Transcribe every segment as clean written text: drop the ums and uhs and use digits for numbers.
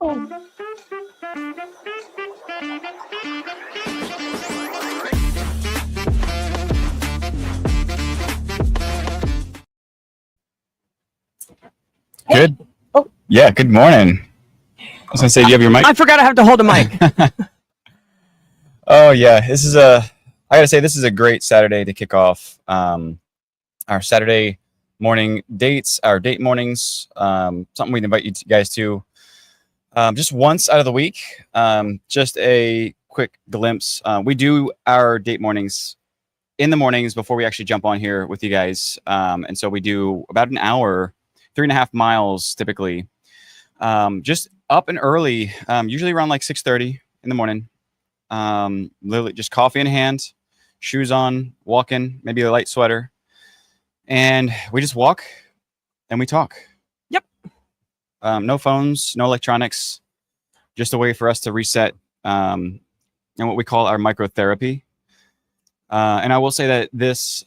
Oh. Good. Oh. Yeah, good morning. I was going to say, do you have your mic? I forgot I have to hold a mic. Oh, yeah. I got to say, this is a great Saturday to kick off our Saturday morning dates, our date mornings, something we'd invite you guys to just once out of the week. Just a quick glimpse. We do our date mornings in the mornings before we actually jump on here with you guys. And so we do about an hour, 3.5 miles typically. Just up and early, usually around like 6:30 in the morning. Literally just coffee in hand, shoes on, walking, maybe a light sweater. And we just walk and we talk. Yep. No phones, no electronics, just a way for us to reset and what we call our microtherapy. And I will say that this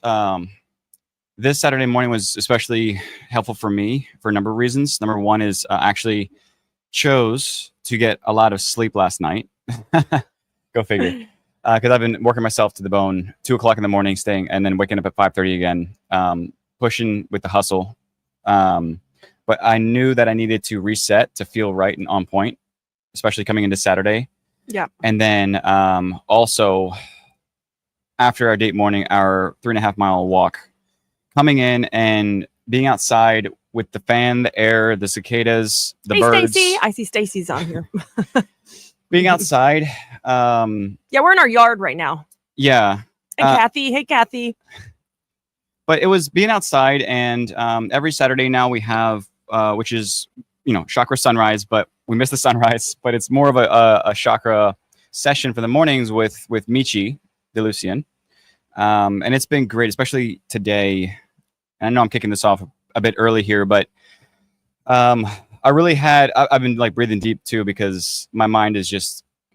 Saturday morning was especially helpful for me for a number of reasons. Number one is actually chose to get a lot of sleep last night. Go figure. Because I've been working myself to the bone, 2:00 in the morning, staying, and then waking up at 5:30 again, pushing with the hustle. But I knew that I needed to reset to feel right and on point, especially coming into Saturday. Yeah. And then also after our date morning, our 3.5 mile walk, coming in and being outside with the fan, the air, the cicadas, the birds. Stacy. I see Stacy's on here. Being outside. Yeah, we're in our yard right now. Yeah. And Kathy. Hey, Kathy. But it was being outside, and every Saturday now we have, which is, chakra sunrise, but we miss the sunrise, but it's more of a chakra session for the mornings with Michi DeLucian. And it's been great, especially today. And I know I'm kicking this off a bit early here, but I've been like breathing deep too, because my mind is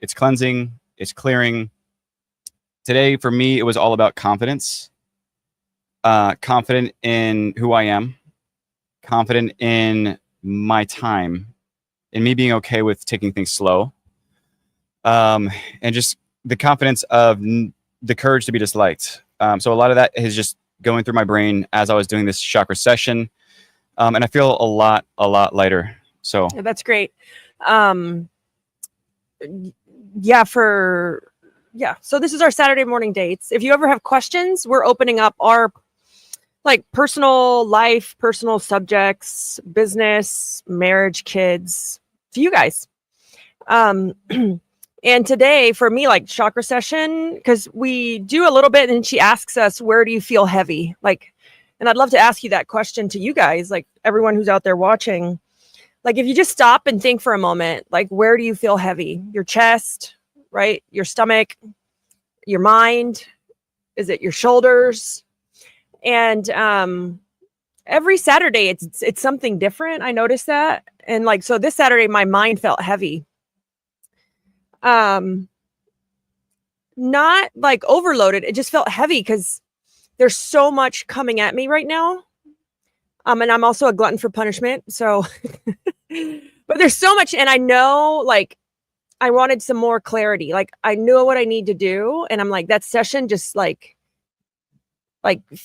it's cleansing, it's clearing. Today for me, it was all about confidence. Confident in who I am, confident in my time, in me being okay with taking things slow, and just the confidence of the courage to be disliked. So a lot of that is just going through my brain as I was doing this chakra session, and I feel a lot lighter. So Yeah, that's great. So this is our Saturday morning dates. If you ever have questions, we're opening up our personal life, personal subjects, business, marriage, kids to you guys. And today for me, chakra session, because we do a little bit and she asks us, where do you feel heavy? And I'd love to ask you that question to you guys, everyone who's out there watching. If you just stop and think for a moment, where do you feel heavy? Your chest, right? Your stomach, your mind? Is it your shoulders? And every Saturday it's something different. I noticed that. And so this Saturday my mind felt heavy. Not overloaded. It just felt heavy because there's so much coming at me right now. And I'm also a glutton for punishment. So but there's so much, and I know I wanted some more clarity. I knew what I need to do, and I'm that session just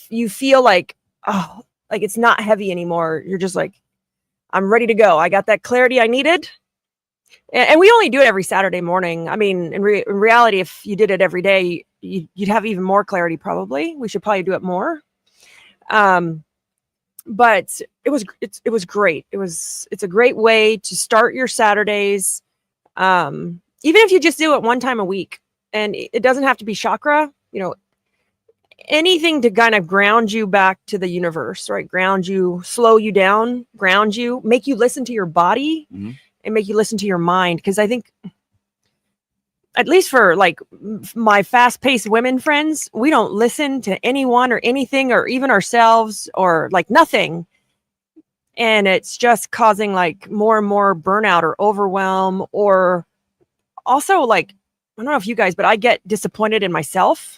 you feel it's not heavy anymore. You're just I'm ready to go. I got that clarity I needed. And we only do it every Saturday morning. I mean, in reality, if you did it every day, you'd have even more clarity. Probably. We should probably do it more. But it was great. It's a great way to start your Saturdays. Even if you just do it one time a week, and it doesn't have to be chakra, anything to kind of ground you back to the universe, right? Ground you, slow you down, ground you, make you listen to your body, mm-hmm. and make you listen to your mind. Because I think, at least for my fast-paced women friends, we don't listen to anyone or anything, or even ourselves, or nothing. And it's just causing more and more burnout or overwhelm, or also I don't know if you guys, but I get disappointed in myself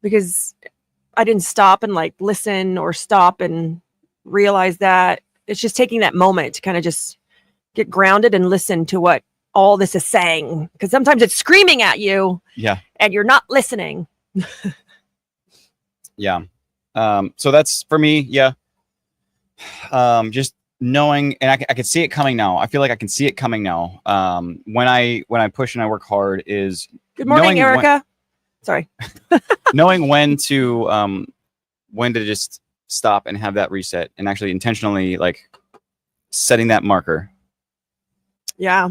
because I didn't stop and listen or stop and realize that. It's just taking that moment to kind of just get grounded and listen to what all this is saying, because sometimes it's screaming at you Yeah. and you're not listening. Yeah. So that's for me. Yeah. Just knowing, and I can see it coming now. I feel like I can see it coming now. When I push and I work hard is Good morning, knowing Erica. Sorry. knowing when to just stop and have that reset, and actually intentionally like setting that marker. Yeah.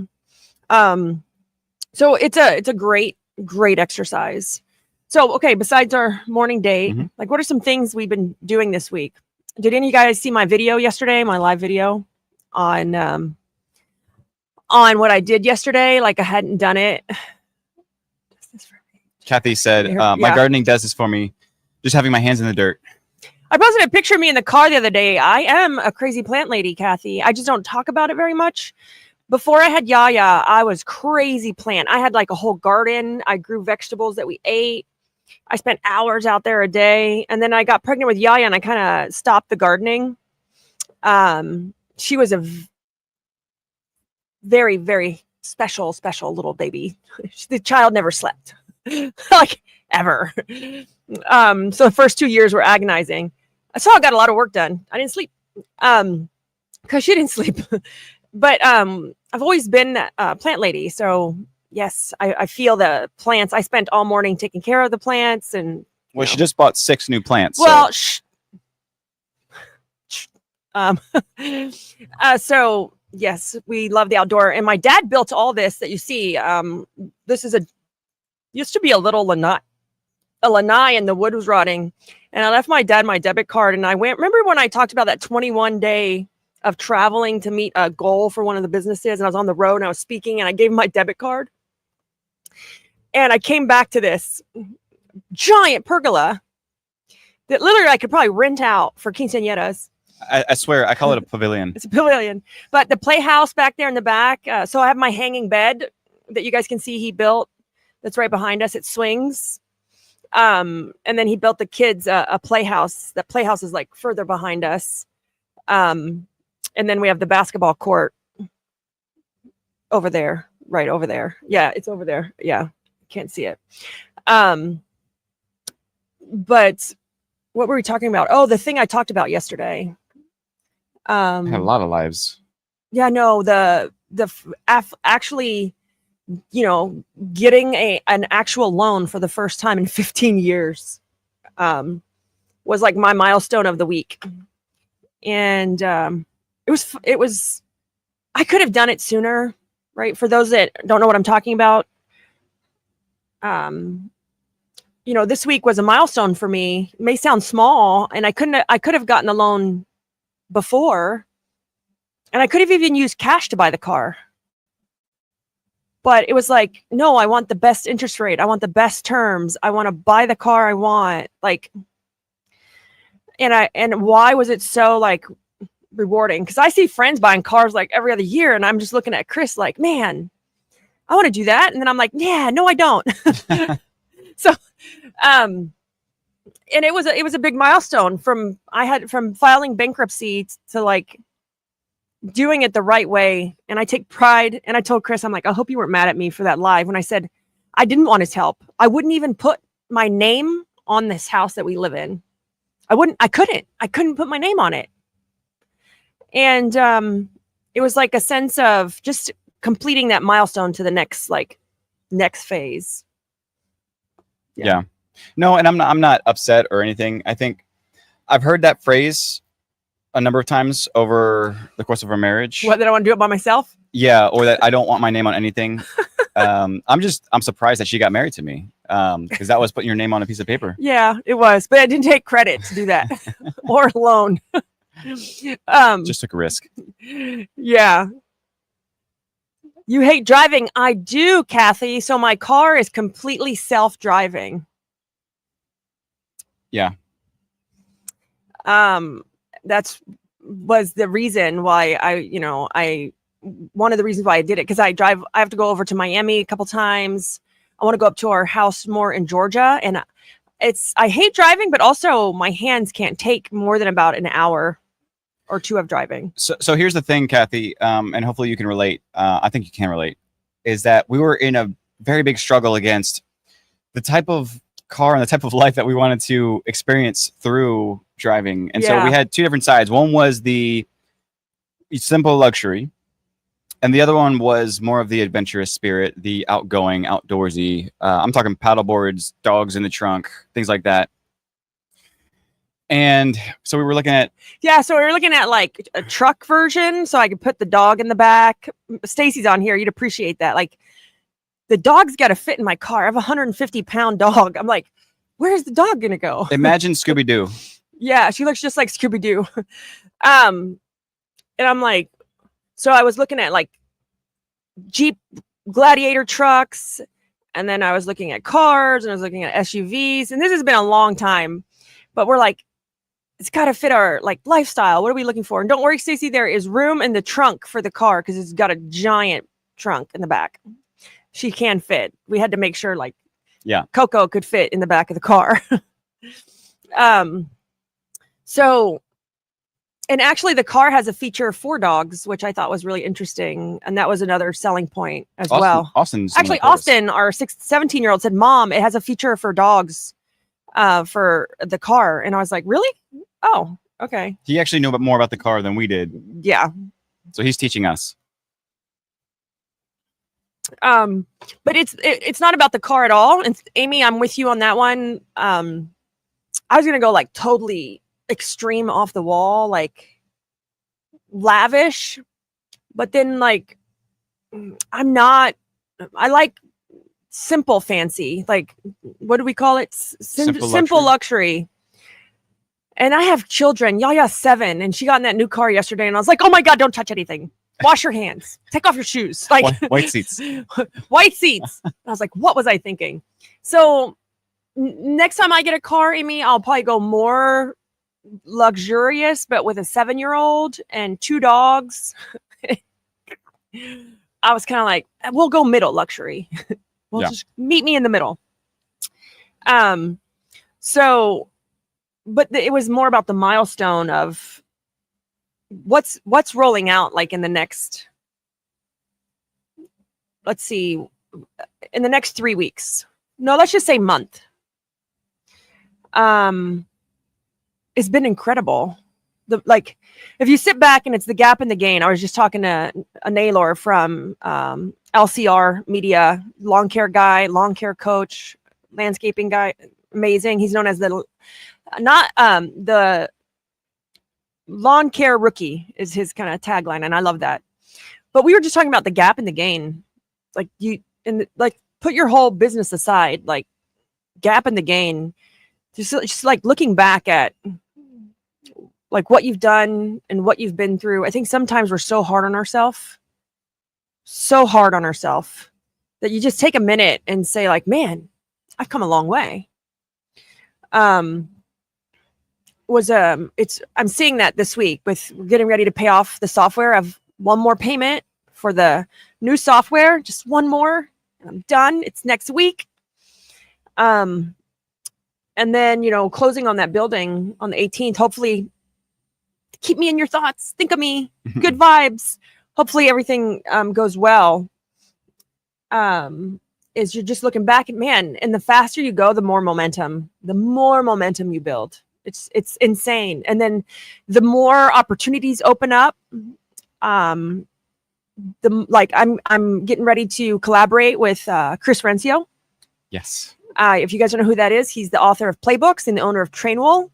So it's a great exercise. So, okay, besides our morning date, Mhm. like what are some things we've been doing this week? Did any of you guys see my video yesterday, my live video on what I did yesterday? Like I hadn't done it. Kathy said, Yeah. my gardening does this for me. Just having my hands in the dirt. I posted a picture of me in the car the other day. I am a crazy plant lady, Kathy. I just don't talk about it very much. Before I had Yaya, I was crazy plant. I had like a whole garden. I grew vegetables that we ate. I spent hours out there a day. And then I got pregnant with Yaya and I kind of stopped the gardening. She was a very, very special little baby. The child never slept. Like ever. So the first 2 years were agonizing. I saw I got a lot of work done. I didn't sleep. Because she didn't sleep. But I've always been a plant lady. So yes, I feel the plants. I spent all morning taking care of the plants and Well, she just bought 6 new plants. well, so. So yes, we love the outdoor. And my dad built all this that you see. This is used to be a little lanai, and the wood was rotting. And I left my dad my debit card, and I went. Remember when I talked about that 21 day of traveling to meet a goal for one of the businesses, and I was on the road and I was speaking, and I gave him my debit card. And I came back to this giant pergola that literally I could probably rent out for quinceañeras. I swear, I call it a pavilion. It's a pavilion. But the playhouse back there in the back. So I have my hanging bed that you guys can see he built. That's right behind us. It swings. And then he built the kids a playhouse. That playhouse is like further behind us. And then we have the basketball court over there, right over there. Yeah, it's over there. Yeah, can't see it. But what were we talking about? Oh, the thing I talked about yesterday. I had a lot of lives. Yeah, no, actually, getting an actual loan for the first time in 15 years was like my milestone of the week. And it was I could have done it sooner, right? For those that don't know what I'm talking about, this week was a milestone for me. It may sound small, and I could have gotten a loan before, and I could have even used cash to buy the car. But it was like, no, I want the best interest rate. I want the best terms. I want to buy the car I want. And why was it so like rewarding? Because I see friends buying cars like every other year, and I'm just looking at Chris like, man, I want to do that. And then I'm like, yeah, no, I don't. So, and it was a big milestone from filing bankruptcy to like doing it the right way. And I take pride. And I told Chris, I'm like, I hope you weren't mad at me for that live when I said I didn't want his help. I wouldn't even put my name on this house that we live in. I couldn't put my name on it. And it was like a sense of just completing that milestone to the next phase. Yeah. No, and I'm not upset or anything. I think I've heard that phrase a number of times over the course of our marriage. What, that I want to do it by myself? Yeah, or that I don't want my name on anything. I'm surprised that she got married to me, because that was putting your name on a piece of paper. Yeah, it was, but I didn't take credit to do that or a loan. Just took a risk. Yeah. You hate driving. I do, Kathy. So my car is completely self-driving. Yeah. That's was the reason why one of the reasons why I did it, because I have to go over to Miami a couple times. I want to go up to our house more in Georgia, and I hate driving, but also my hands can't take more than about an hour or 2 of driving. So here's the thing, Kathy, and hopefully you can relate. I think you can relate, is that we were in a very big struggle against the type of car and the type of life that we wanted to experience through driving. And so we had 2 different sides. One was the simple luxury, and the other one was more of the adventurous spirit, the outgoing, outdoorsy. I'm talking paddle boards, dogs in the trunk, things like that. And so we were looking at so we were looking at like a truck version, so I could put the dog in the back. Stacy's on here, you'd appreciate that. Like, the dog's got to fit in my car. I have a 150-pound dog. I'm like, where's the dog gonna go? Imagine Scooby-Doo. Yeah, she looks just like Scooby-Doo. And I'm like, so I was looking at like Jeep Gladiator trucks, and then I was looking at cars, and I was looking at SUVs, and this has been a long time, but we're like, it's got to fit our like lifestyle. What are we looking for? And don't worry, Stacey, there is room in the trunk for the car because it's got a giant trunk in the back. She can fit. We had to make sure like Coco could fit in the back of the car. So, and actually the car has a feature for dogs, which I thought was really interesting. And that was another selling point as well. Austin's actually, Austin, our 17-year-old said, Mom, it has a feature for dogs for the car. And I was like, really? Oh, okay. He actually knew more about the car than we did. Yeah. So he's teaching us. But it's not about the car at all. And Amy, I'm with you on that one. I was gonna go like totally extreme off the wall, like lavish, but then like I like simple fancy, like what do we call it? Simple luxury. And I have children. Yaya's 7, and she got in that new car yesterday, and I was like, oh my God, don't touch anything. Wash your hands. Take off your shoes. Like white seats. White seats. I was like, what was I thinking? So next time I get a car, Amy, I'll probably go more luxurious, but with a 7-year-old and 2 dogs. I was kind of like, we'll go middle luxury. Just meet me in the middle. So, but it was more about the milestone of what's rolling out like in the next, let's see, in the next 3 weeks. No, let's just say month. It's been incredible. Like, if you sit back and it's the gap and the gain. I was just talking to a Naylor from LCR Media, lawn care guy, lawn care coach, landscaping guy, amazing. He's known as the lawn care rookie is his kind of tagline, and I love that. But we were just talking about the gap and the gain. Like put your whole business aside, like gap and the gain. Just like looking back at like what you've done and what you've been through. I think sometimes we're so hard on ourselves that you just take a minute and say like, man, I've come a long way. I'm seeing that this week with getting ready to pay off the software. I've one more payment for the new software, just one more, and I'm done. It's next week. And then, closing on that building on the 18th, hopefully keep me in your thoughts. Think of me, good vibes. Hopefully everything goes well. Is you're just looking back at, man, and the faster you go, the more momentum you build. It's insane. And then the more opportunities open up, I'm getting ready to collaborate with Chris Rencio. Yes. If you guys don't know who that is, he's the author of Playbooks and the owner of Trainwell.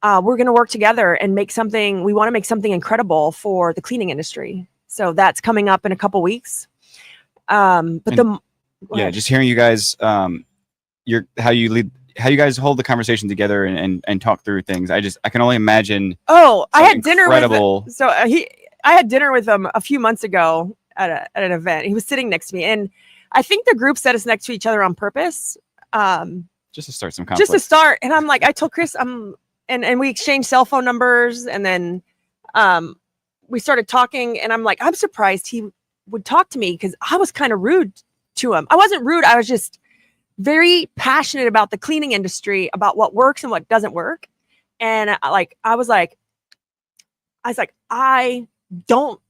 We're going to work together and we want to make something incredible for the cleaning industry. So that's coming up in a couple weeks. Just hearing you guys, how you guys hold the conversation together and talk through things. I can only imagine. Oh, I had dinner with him. So I had dinner with him a few months ago at an event. He was sitting next to me, and I think the group set us next to each other on purpose. Just to start some conflict. And I'm like, I told Chris, and we exchanged cell phone numbers, and then we started talking, and I'm like, I'm surprised he would talk to me because I was kind of rude to him. I wasn't rude. I was just very passionate about the cleaning industry, about what works and what doesn't work. And I was like, I was like, I don't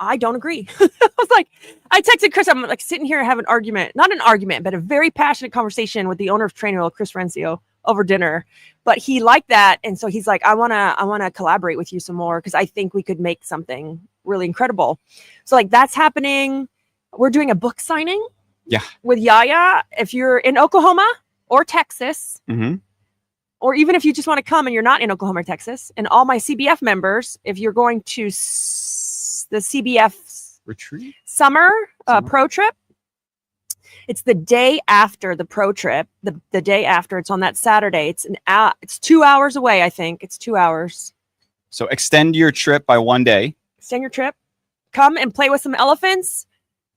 agree. I was like, I texted Chris. I'm like sitting here having an argument, not an argument, but a very passionate conversation with the owner of Train Wheel, Chris Rencio, over dinner. But he liked that, and so he's like, I wanna collaborate with you some more because I think we could make something really incredible. So like that's happening. We're doing a book signing. Yeah. With Yaya. If you're in Oklahoma or Texas. Mm-hmm. Or even if you just want to come and you're not in Oklahoma or Texas, and all my CBF members, if you're going to the CBF retreat summer pro trip, it's the day after the pro trip. The day after, it's on that Saturday. It's 2 hours away. I think it's 2 hours. So extend your trip by 1 day. Extend your trip. Come and play with some elephants.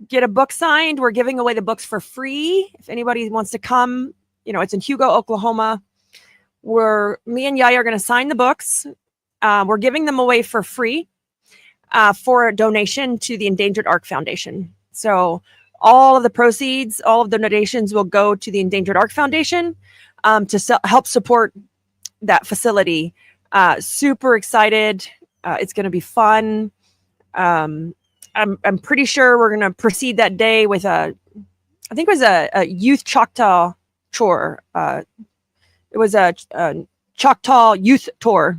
Get a book signed. We're giving away the books for free. If anybody wants to come, it's in Hugo, Oklahoma. Me and Yaya are going to sign the books. We're giving them away for free for a donation to the Endangered Ark Foundation. So all of the proceeds, all of the donations will go to the Endangered Ark Foundation to help support that facility. Super excited. It's going to be fun. I'm pretty sure we're going to proceed that day with I think it was a youth Choctaw tour. It was a Choctaw youth tour.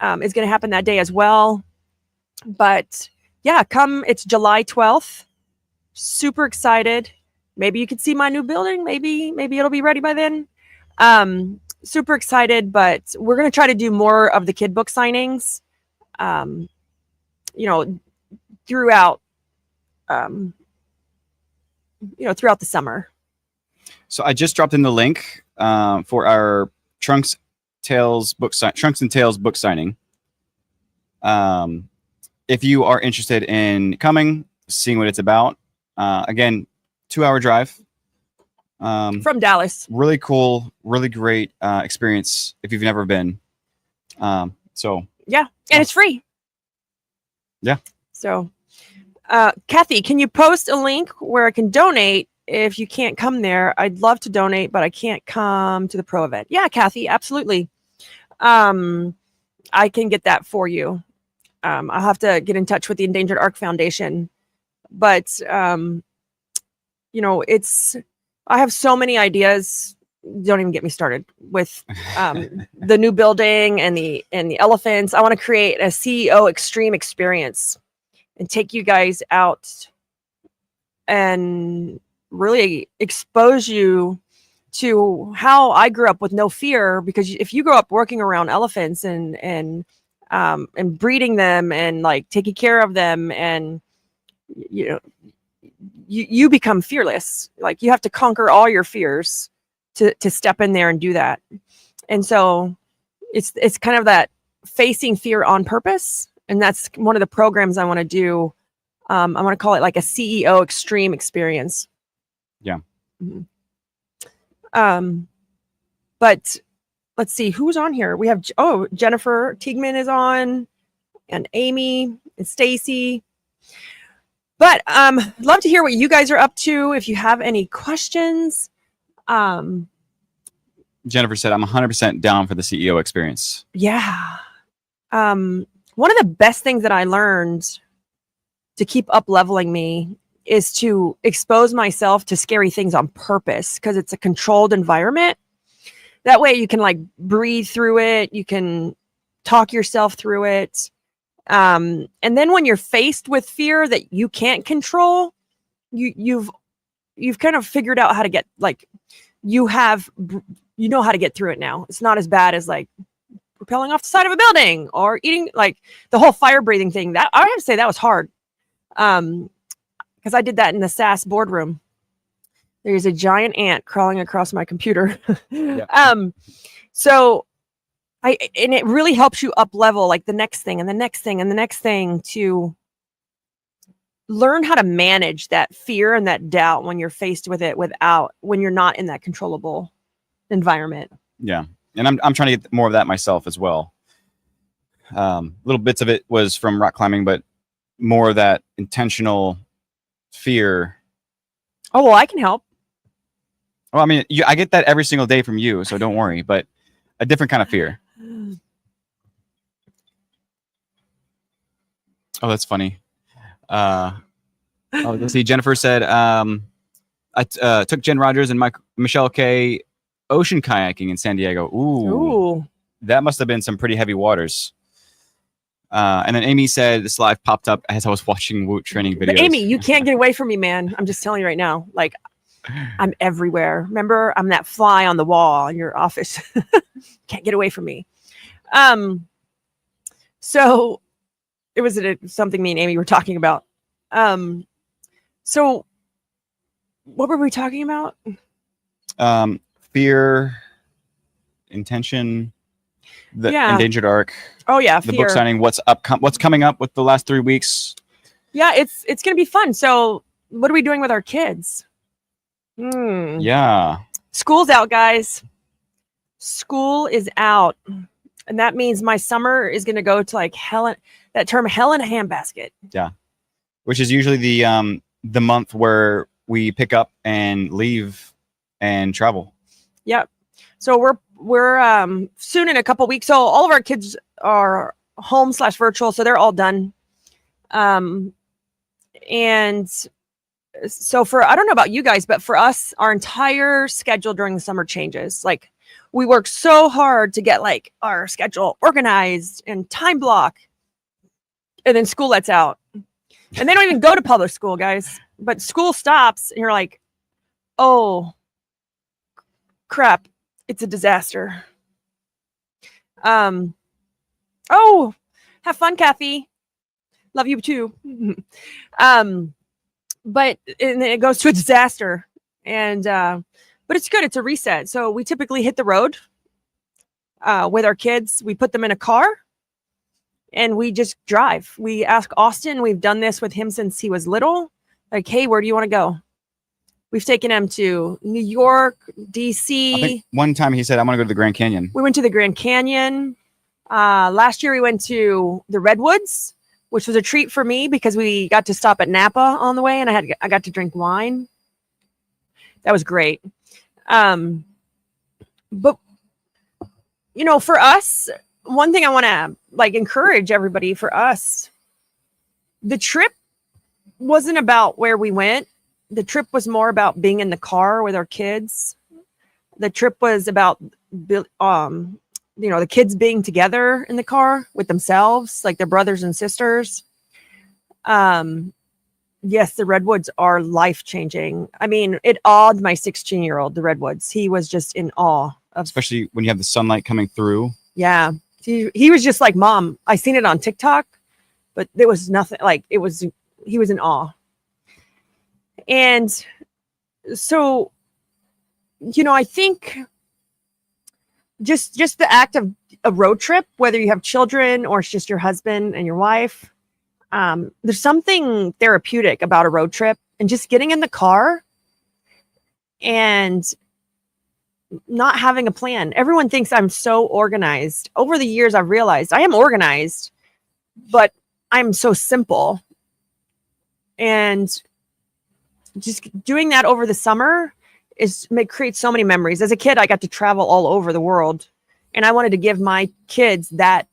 Is going to happen that day as well. But yeah, come. It's July 12th. Super excited. Maybe you could see my new building. Maybe it'll be ready by then. Super excited, but we're going to try to do more of the kid book signings, throughout, throughout the summer. So I just dropped in the link for our Trunks and Tails book signing. If you are interested in coming, seeing what it's about, again, 2-hour drive from Dallas. Really cool, really great experience if you've never been. So yeah, and it's free. Yeah. So, Kathy, can you post a link where I can donate? If you can't come there, I'd love to donate, but I can't come to the pro event. Yeah, Kathy, absolutely. I can get that for you. I'll have to get in touch with the Endangered Ark Foundation. But, I have so many ideas. Don't even get me started with the new building and the elephants. I want to create a CEO extreme experience and take you guys out and really expose you to how I grew up with no fear. Because if you grow up working around elephants and breeding them and like taking care of them, and you become fearless. Like you have to conquer all your fears to step in there and do that. And so it's kind of that facing fear on purpose. And that's one of the programs I want to do. I want to call it like a CEO extreme experience. Yeah. Mm-hmm. But let's see who's on here. We have, Jennifer Tigman is on, and Amy and Stacy. But love to hear what you guys are up to. If you have any questions. Jennifer said, I'm 100% down for the CEO experience. Yeah. One of the best things that I learned to keep up leveling me is to expose myself to scary things on purpose, because it's a controlled environment. That way you can like breathe through it. You can talk yourself through it. And then when you're faced with fear that you can't control, you've kind of figured out how to get you know how to get through it now. It's not as bad as like rappelling off the side of a building or eating, like the whole fire breathing thing. That I have to say that was hard. Because I did that in the SAS boardroom. There's a giant ant crawling across my computer. Yeah. So it really helps you up level, like the next thing and the next thing and the next thing, to learn how to manage that fear and that doubt when you're faced with it when you're not in that controllable environment. Yeah. And I'm trying to get more of that myself as well. Little bits of it was from rock climbing, but more of that intentional fear. Oh, well, I can help. Well, I mean, I get that every single day from you, so don't worry, but a different kind of fear. Oh, that's funny. Let's see. Jennifer said, I took Jen Rogers and Michelle K ocean kayaking in San Diego. Ooh, that must have been some pretty heavy waters. And then Amy said this live popped up as I was watching Woot training videos. But Amy, you can't get away from me, man. I'm just telling you right now. Like, I'm everywhere. Remember, I'm that fly on the wall in your office. Can't get away from me. So it was something me and Amy were talking about. So what were we talking about? Fear, intention, the Endangered Ark. Oh yeah, the book signing. What's coming up with the last 3 weeks? Yeah, it's gonna be fun. So what are we doing with our kids? Yeah, school's out, guys. School is out, and that means my summer is gonna go to like hell in a handbasket. Yeah, which is usually the month where we pick up and leave and travel. Yep. So we're soon in a couple weeks. So all of our kids are home / virtual, so they're all done. And so I don't know about you guys, but for us, our entire schedule during the summer changes. Like we work so hard to get like our schedule organized and time block, and then school lets out, and they don't even go to public school, guys. But school stops, and you're like, oh crap, it's a disaster. Oh, have fun, Kathy. Love you too. But it goes to a disaster, and but it's good. It's a reset. So we typically hit the road with our kids. We put them in a car, and we just drive. We ask Austin. We've done this with him since he was little. Like, hey, where do you want to go? We've taken him to New York, DC. I think one time he said, "I want to go to the Grand Canyon." We went to the Grand Canyon. Last year we went to the Redwoods, which was a treat for me because we got to stop at Napa on the way, and I got to drink wine. That was great. But you know, for us, one thing I want to like encourage everybody, for us, the trip wasn't about where we went. The trip was more about being in the car with our kids. The trip was about, you know, the kids being together in the car with themselves, like their brothers and sisters. Yes, the Redwoods are life-changing. I mean, it awed my 16-year-old, the Redwoods. He was just in awe of, especially when you have the sunlight coming through. Yeah. He was just like, Mom, I seen it on TikTok, but there was nothing like he was in awe. And so, you know, I think just the act of a road trip, whether you have children or it's just your husband and your wife, there's something therapeutic about a road trip and just getting in the car and not having a plan. Everyone thinks I'm so organized. Over the years, I've realized I am organized, but I'm so simple. And just doing that over the summer creates so many memories. As a kid, I got to travel all over the world, and I wanted to give my kids that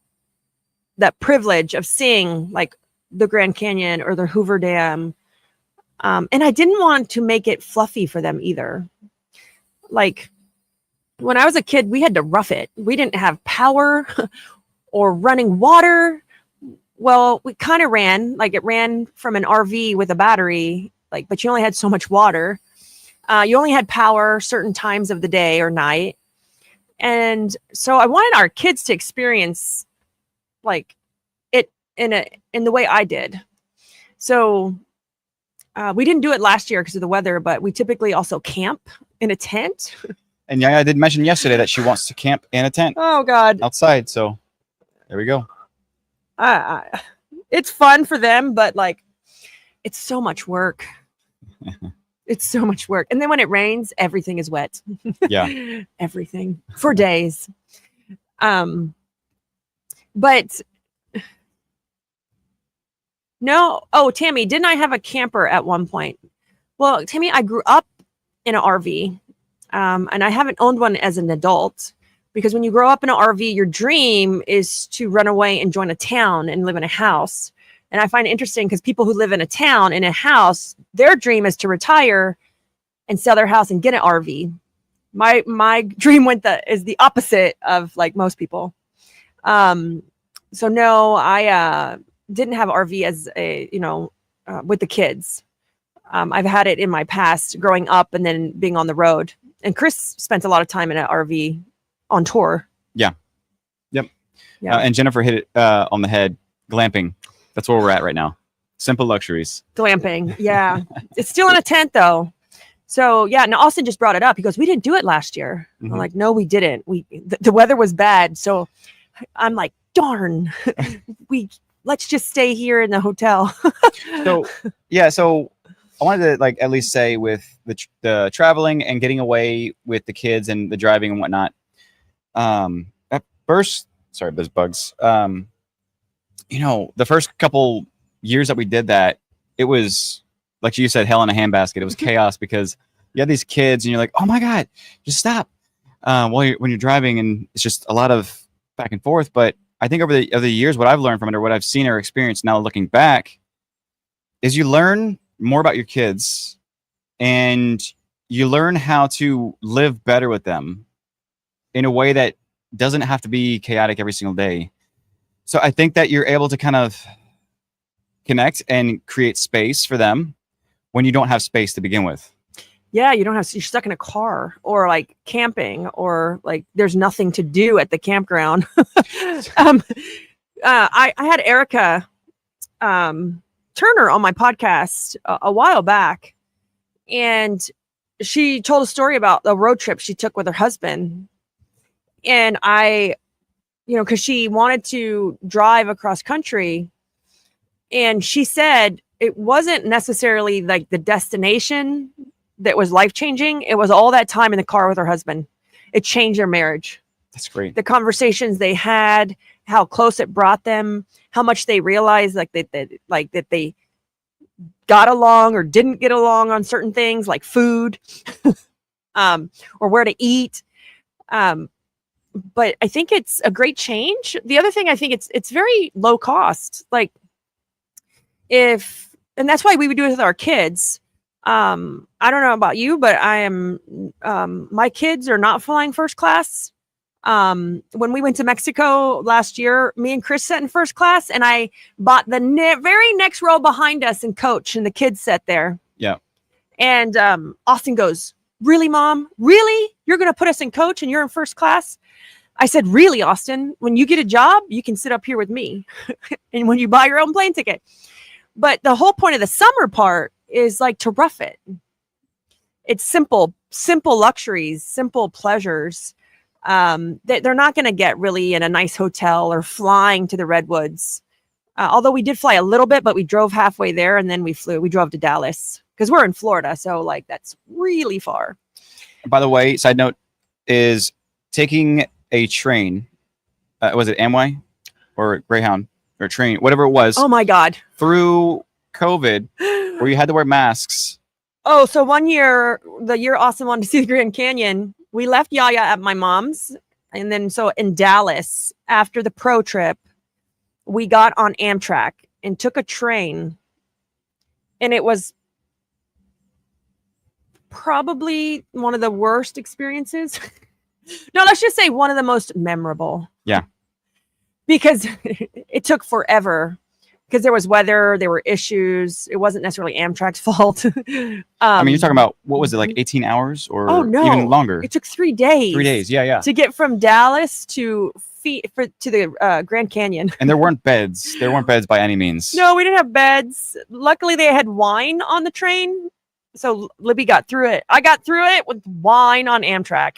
privilege of seeing like the Grand Canyon or the Hoover Dam. And I didn't want to make it fluffy for them either. Like when I was a kid, we had to rough it. We didn't have power or running water. Well, we kind of ran from an RV with a battery, like, but you only had so much water. You only had power certain times of the day or night. And so I wanted our kids to experience like it in the way I did. So we didn't do it last year because of the weather, but we typically also camp in a tent. And Yaya did mention yesterday that she wants to camp in a tent. Oh God. Outside. So there we go. It's fun for them, but like, it's so much work. It's so much work. And then when it rains, everything is wet. Yeah. Everything for days. But no. Oh, Tammy, didn't I have a camper at one point? Well, Tammy, I grew up in an RV. And I haven't owned one as an adult, because when you grow up in an RV, your dream is to run away and join a town and live in a house. And I find it interesting because people who live in a town in a house, their dream is to retire and sell their house and get an RV. My dream is the opposite of like most people. So no, I didn't have RV as a, with the kids. I've had it in my past growing up and then being on the road. And Chris spent a lot of time in an RV on tour. Yeah. Yep. Yeah. And Jennifer hit it on the head. Glamping. That's where we're at right now. Simple luxuries. Glamping. Yeah. It's still in a tent though. So yeah. Now Austin just brought it up. He goes, we didn't do it last year. I'm like, no, we didn't. The weather was bad. So I'm like, darn, let's just stay here in the hotel. So I wanted to at least say with the traveling and getting away with the kids and the driving and whatnot. At first, sorry, there's bugs. The first couple years that we did that, it was like you said, hell in a handbasket. It was chaos because you have these kids and you're like, oh my God, just stop. When you're driving, and it's just a lot of back and forth. But I think over the years, what I've learned from it, or what I've seen or experienced now looking back, is you learn more about your kids and you learn how to live better with them in a way that doesn't have to be chaotic every single day. So I think that you're able to kind of connect and create space for them when you don't have space to begin with. Yeah, you're stuck in a car or like camping or like there's nothing to do at the campground. I had Erica Turner on my podcast a while back, and she told a story about a road trip she took with her husband. And because she wanted to drive across country, and she said it wasn't necessarily like the destination that was life-changing. It was all that time in the car with her husband. It changed their marriage. That's great. The conversations they had, how close it brought them, how much they realized that they got along or didn't get along on certain things like food, or where to eat. But I think it's a great change. The other thing, I think it's very low cost. And that's why we would do it with our kids. I don't know about you, but my kids are not flying first class. When we went to Mexico last year, me and Chris sat in first class, and I bought the very next row behind us in coach, and the kids sat there. Yeah. And Austin goes, really, Mom? Really? You're going to put us in coach and you're in first class? I said, really, Austin? When you get a job, you can sit up here with me. And when you buy your own plane ticket. But the whole point of the summer part is to rough it. It's simple luxuries, simple pleasures. That they're not going to get really in a nice hotel or flying to the Redwoods. Although we did fly a little bit, but we drove halfway there and then we drove to Dallas because we're in Florida. So that's really far. By the way, side note is taking a train. Was it Amway or Greyhound or train, whatever it was? Oh my God. Through COVID where you had to wear masks. Oh, so one year, the year Austin wanted to see the Grand Canyon, we left Yaya at my mom's. And then so in Dallas, after the pro trip, we got on Amtrak and took a train. And it was probably one of the worst experiences. No, let's just say one of the most memorable. Yeah. Because it took forever. Because there was weather, there were issues. It wasn't necessarily Amtrak's fault. I mean, you're talking about, what was it, 18 hours or even longer? It took 3 days. 3 days, yeah. To get from Dallas to the Grand Canyon. And there weren't beds. There weren't beds by any means. No, we didn't have beds. Luckily, they had wine on the train. So Libby got through it. I got through it with wine on Amtrak.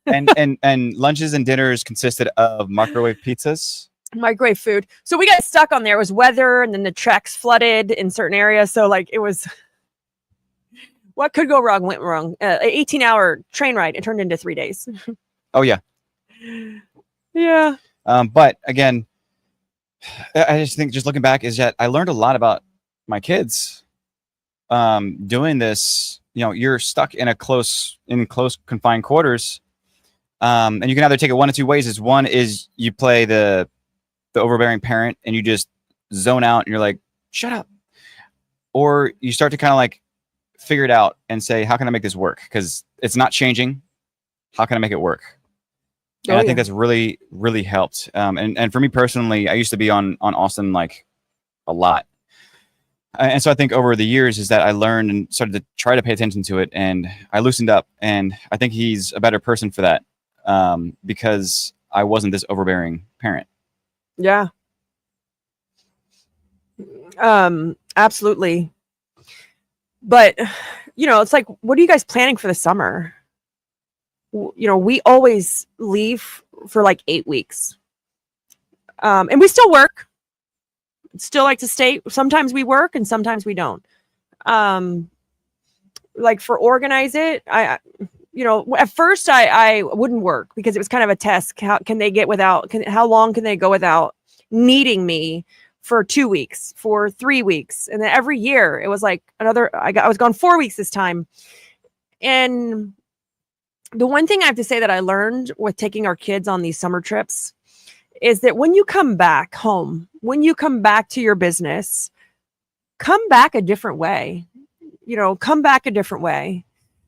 and lunches and dinners consisted of microwave pizzas. Microwave food. So we got stuck on there. It was weather, and then the tracks flooded in certain areas. So it was, what could go wrong went wrong. An 18-hour train ride. It turned into 3 days. Oh yeah. Yeah. But again, I just think, just looking back, is that I learned a lot about my kids. Doing this, you're stuck in close confined quarters. And you can either take it one of two ways. One is you play the overbearing parent and you just zone out and you're like, shut up. Or you start to kind of like figure it out and say, how can I make this work? Because it's not changing. How can I make it work? And I think that's really, really helped. And for me personally, I used to be on Austin like a lot. And so I think over the years is that I learned and started to try to pay attention to it, and I loosened up, and I think he's a better person for that, because I wasn't this overbearing parent. Yeah. Absolutely. But, it's like, what are you guys planning for the summer? We always leave for like 8 weeks. And we still work. Still like to stay. Sometimes we work and sometimes we don't. Like for Organize It, at first I wouldn't work because it was kind of a test. How long can they go without needing me for 2 weeks, for 3 weeks? And then every year it was like I was gone 4 weeks this time. And the one thing I have to say that I learned with taking our kids on these summer trips is that when you come back home, when you come back to your business, come back a different way. Come back a different way.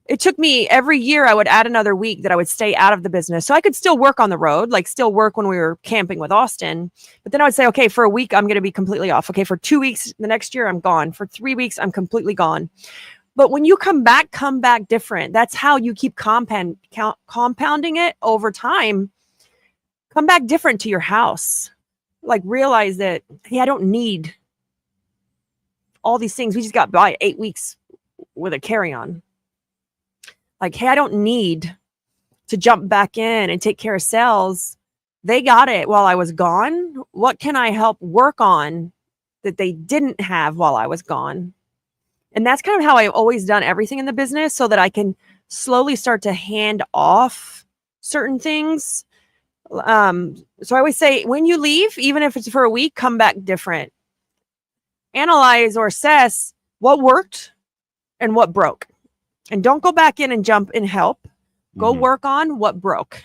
It took me every year, I would add another week that I would stay out of the business. So I could still work on the road, like still work when we were camping with Austin. But then I would say, okay, for a week, I'm going to be completely off. Okay, for 2 weeks, the next year, I'm gone. For 3 weeks, I'm completely gone. But when you come back different. That's how you keep compounding it over time. Come back different to your house. Like realize that, hey, I don't need all these things. We just got by 8 weeks with a carry-on. Like, hey, I don't need to jump back in and take care of sales. They got it while I was gone. What can I help work on that they didn't have while I was gone? And that's kind of how I've always done everything in the business, so that I can slowly start to hand off certain things. So I always say, when you leave, even if it's for a week, come back different. Analyze or assess what worked and what broke. And don't go back in and jump and help. Go work on what broke.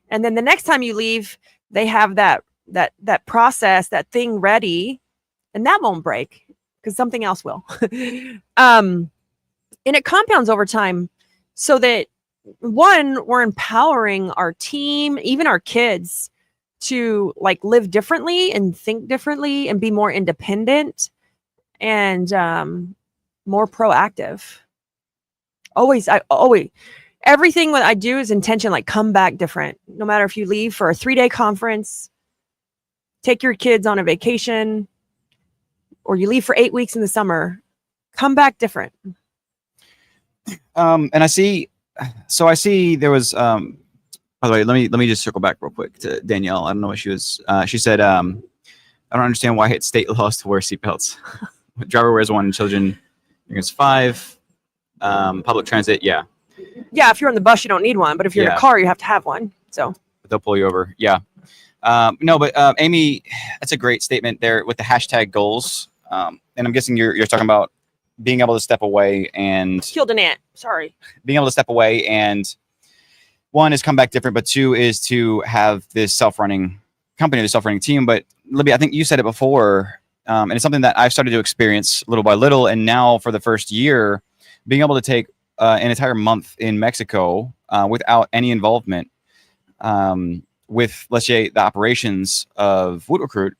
And then the next time you leave, they have that process, that thing ready, and that won't break because something else will. And it compounds over time, so that one, we're empowering our team, even our kids, to like live differently and think differently and be more independent and more proactive. Always, everything that I do is intention, like come back different. No matter if you leave for a 3-day conference, take your kids on a vacation, or you leave for 8 weeks in the summer, come back different. And I see there was, by the way, let me just circle back real quick to Danielle. I don't know what she was, she said, I don't understand why it's state laws to wear seatbelts. Driver wears one, children, I think it's 5. Public transit, yeah, if you're on the bus you don't need one, but if you're in a car you have to have one, so they'll pull you over. No, but Amy, that's a great statement there with the hashtag goals, and I'm guessing you're talking about being able to step away and killed an ant, sorry, being able to step away, and one is come back different, but two is to have this self-running company, the self-running team. But Libby, I think you said it before, and it's something that I've started to experience little by little, and now for the first year, being able to take an entire month in Mexico without any involvement with, let's say, the operations of Woot Recruit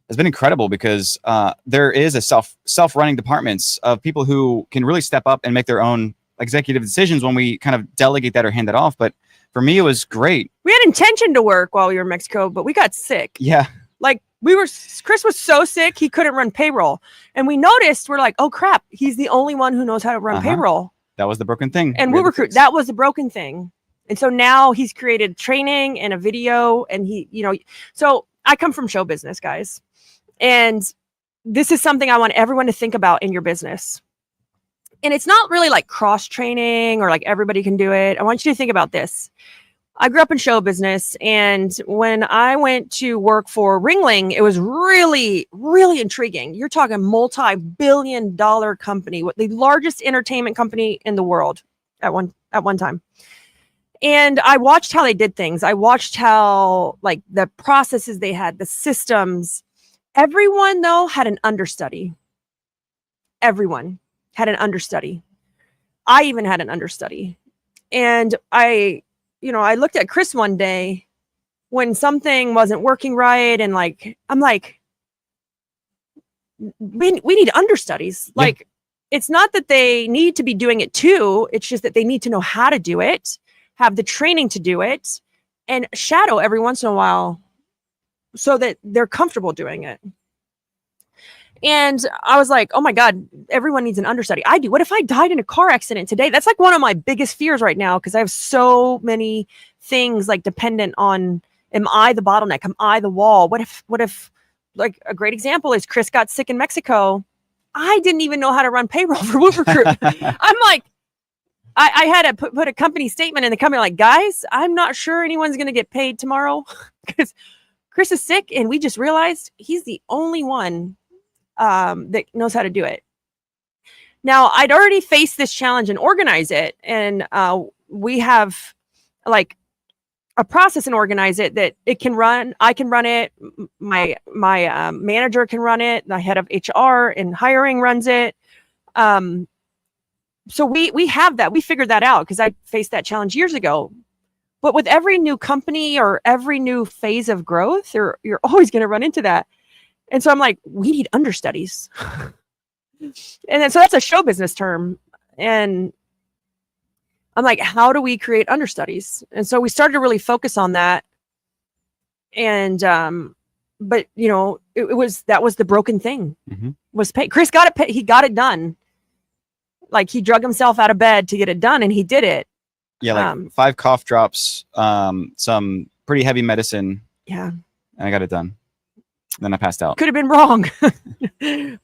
has been incredible, because there is a self-running departments of people who can really step up and make their own executive decisions when we kind of delegate that or hand that off. But for me, it was great. We had intention to work while we were in Mexico, but we got sick. Yeah. Like Chris was so sick, he couldn't run payroll. And we noticed, we're like, oh crap, he's the only one who knows how to run payroll. That was the broken thing. And Woot Recruit, that was the broken thing. And so now he's created training and a video, and so I come from show business, guys. And this is something I want everyone to think about in your business. And it's not really like cross training or like everybody can do it. I want you to think about this. I grew up in show business, and when I went to work for Ringling, it was really, really intriguing. You're talking multi-billion-dollar company, the largest entertainment company in the world at one time. And I watched how they did things. I watched how, like, the processes they had, the systems, Everyone though had an understudy. Everyone had an understudy. I even had an understudy. And I looked at Chris one day when something wasn't working right. And I'm like, we need understudies. Yeah. Like, it's not that they need to be doing it too. It's just that they need to know how to do it, have the training to do it, and shadow every once in a while so that they're comfortable doing it. And I was like, oh my God, everyone needs an understudy. I do. What if I died in a car accident today? That's like one of my biggest fears right now, because I have so many things like dependent on, am I the bottleneck? Am I the wall? What if like a great example is Chris got sick in Mexico. I didn't even know how to run payroll for WooRecruit. I'm like, I had to put a company statement in the company like, guys, I'm not sure anyone's going to get paid tomorrow because Chris is sick. And we just realized he's the only one that knows how to do it. Now, I'd already faced this challenge and organize it. And we have like a process and organize it that it can run. I can run it. My manager can run it. The head of HR and hiring runs it. So we have that. We figured that out because I faced that challenge years ago. But with every new company or every new phase of growth, you're always going to run into that. And so I'm like, we need understudies. And then, so that's a show business term. And I'm like, how do we create understudies? And so we started to really focus on that. And, but that was the broken thing, was pay. Chris got it. He got it done. Like, he drug himself out of bed to get it done, and he did it. Yeah. Like 5 cough drops, some pretty heavy medicine. Yeah. And I got it done. Then I passed out. Could have been wrong,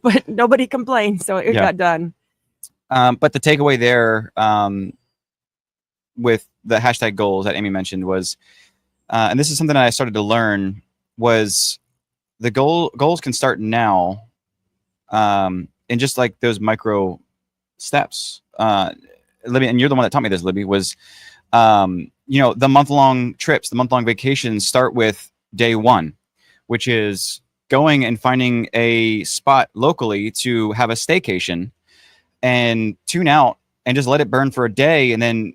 but nobody complained. So it got done. But the takeaway there, with the hashtag goals that Amy mentioned was, and this is something that I started to learn, was the goals can start now, in just like those micro steps. Libby, and you're the one that taught me this, Libby, was, the month-long trips, the month-long vacations start with day 1, which is going and finding a spot locally to have a staycation and tune out and just let it burn for a day and then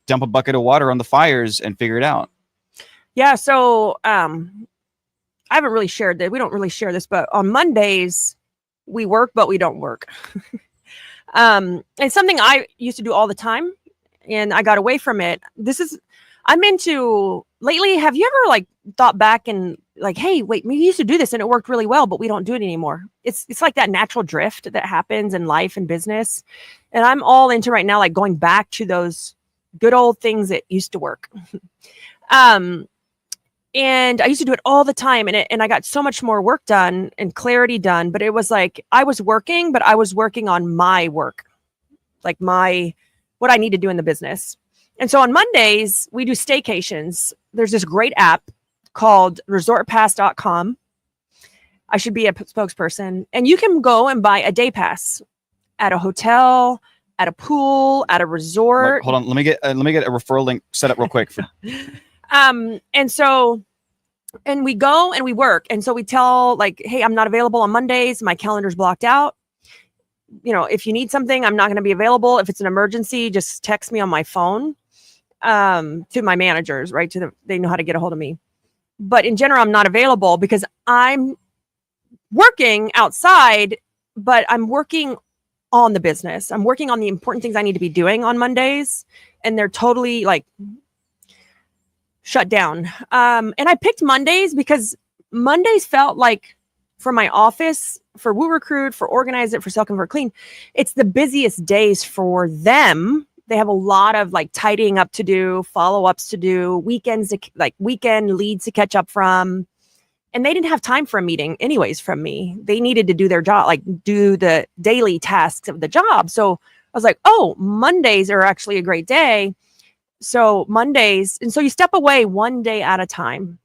dump a bucket of water on the fires and figure it out. Yeah. So I haven't really shared that. We don't really share this, but on Mondays we work, but we don't work. It's something I used to do all the time and I got away from it. I'm into lately. Have you ever like thought back and like, hey, wait, we used to do this and it worked really well, but we don't do it anymore. It's like that natural drift that happens in life and business. And I'm all into right now, like going back to those good old things that used to work. And I used to do it all the time, and I got so much more work done and clarity done, but it was like, I was working, but I was working on my work, like what I need to do in the business. And so on Mondays, we do staycations. There's this great app called resortpass.com. I should be a spokesperson. And you can go and buy a day pass at a hotel, at a pool, at a resort. Hold on. Let me get a referral link set up real quick. And we go and we work. And so we tell like, hey, I'm not available on Mondays. My calendar's blocked out. If you need something, I'm not going to be available. If it's an emergency, just text me on my phone. To my managers, right? They know how to get a hold of me. But in general, I'm not available because I'm working outside, but I'm working on the business. I'm working on the important things I need to be doing on Mondays, and they're totally like shut down. And I picked Mondays because Mondays felt like, for my office, for WooRecruit, for Organize It, for Sell Convert Clean, it's the busiest days for them. They have a lot of like tidying up to do, follow-ups to do, weekend leads to catch up from. And they didn't have time for a meeting anyways from me. They needed to do their job, like do the daily tasks of the job. So I was like, oh, Mondays are actually a great day. So Mondays, and so you step away one day at a time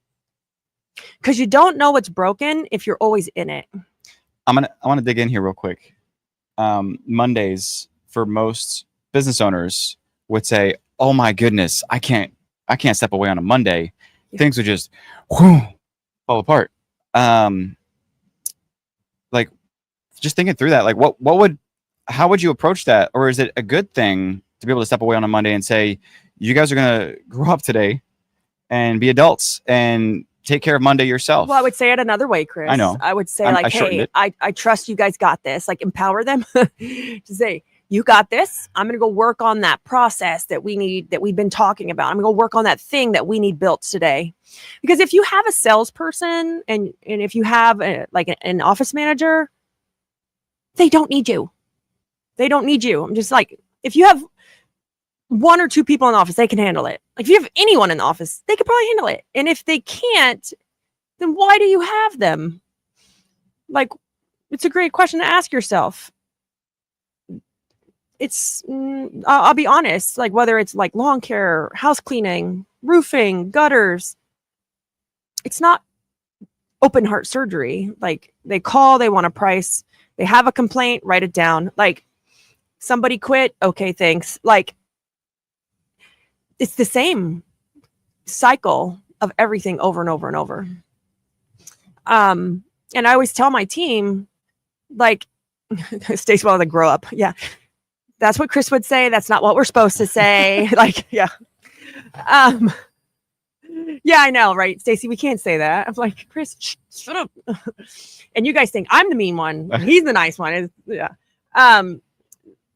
because you don't know what's broken if you're always in it. I want to dig in here real quick. Mondays for most business owners would say, oh my goodness, I can't step away on a Monday. Yeah. Things would just fall apart. like just thinking through that, like how would you approach that? Or is it a good thing to be able to step away on a Monday and say, you guys are going to grow up today and be adults and take care of Monday yourself? Well, I would say it another way, Chris. I know. I would say I shortened hey, it. I trust you guys got this. Like empower them to say, you got this. I'm going to go work on that process that we've been talking about. I'm going to go work on that thing that we need built today. Because if you have a salesperson and if you have an office manager, they don't need you. They don't need you. I'm just like, if you have one or two people in the office, they can handle it. Like if you have anyone in the office, they could probably handle it. And if they can't, then why do you have them? Like, it's a great question to ask yourself. It's, I'll be honest, like whether it's like lawn care, house cleaning, roofing, gutters, it's not open heart surgery. Like they call, they want a price, they have a complaint, write it down. Like somebody quit. Okay, thanks. Like it's the same cycle of everything over and over and over. And I always tell my team, like, Stacey wanted to grow up. Yeah. That's what Chris would say. That's not what we're supposed to say. Like, yeah. Yeah, I know, right? Stacey, we can't say that. I'm like, Chris, shut up. And you guys think I'm the mean one. He's the nice one. Yeah.